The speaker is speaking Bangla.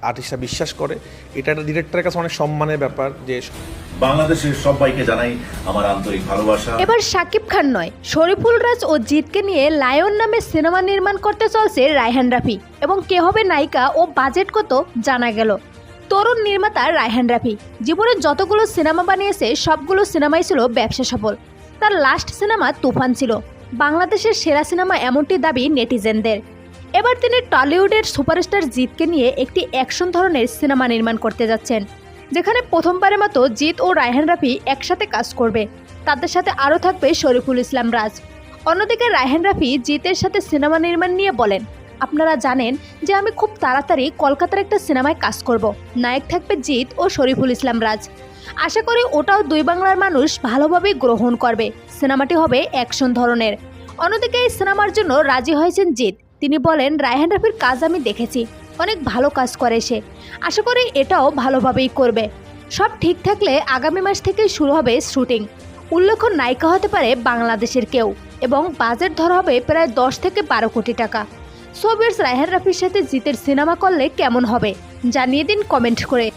আর্টিস্টরা বিশ্বাস করে। এটা একটা ডিরেক্টরের কাছে অনেক সম্মানের ব্যাপার যে বাংলাদেশের সবাইকে জানাই আমার আন্তরিক ভালোবাসা। এবার শাকিব খান নয়, শরীফুল রাজ ও জিতকে নিয়ে লায়ন নামে সিনেমা নির্মাণ করতে চলছে রায়হান রাফি। এবং কে হবে নায়িকা ও বাজেট কত জানা গেল। তরুণ নির্মাতা রায়হান রাফি জীবনে যতগুলো সিনেমা বানিয়েছে সবগুলো সিনেমাই ছিল ব্যবসা সফল। তার লাস্ট সিনেমা তুফান ছিল বাংলাদেশের সেরা সিনেমা, এমনটি দাবি নেটিজেনদের। এবার তিনি টলিউডের সুপারস্টার জিতকে নিয়ে একটি অ্যাকশন ধরনের সিনেমা নির্মাণ করতে যাচ্ছেন, যেখানে প্রথমবারের মতো জিত ও রায়হান রাফি একসাথে কাজ করবে। তাদের সাথে আরও থাকবে শরীফুল ইসলাম রাজ। অন্যদিকে রায়হান রাফি জিতের সাথে সিনেমা নির্মাণ নিয়ে বলেন, আপনারা জানেন যে আমি খুব তাড়াতাড়ি কলকাতার একটা সিনেমায় কাজ করব। নায়ক থাকবে জিত ও শরীফুল ইসলাম রাজ। আশা করি ওটাও দুই বাংলার মানুষ ভালোভাবে গ্রহণ করবে। সিনেমাটি হবে অ্যাকশন ধরনের। অন্যদিকে এই সিনেমার জন্য রাজি হয়েছেন জিত। তিনি বলেন, রায়হান রাফির কাজ আমি দেখেছি, অনেক ভালো কাজ করে সে। আশা করি এটাও ভালোভাবেই করবে। সব ঠিক থাকলে আগামী মাস থেকেই শুরু হবে শুটিং। উল্লেখ্য, নায়িকা হতে পারে বাংলাদেশের কেউ এবং বাজেট ধরা হবে প্রায় 10 থেকে 12 কোটি টাকা। সো ভিউয়ার্স, রায়হান রাফির সাথে জিতের সিনেমা করলে কেমন হবে জানিয়ে দিন কমেন্ট করে।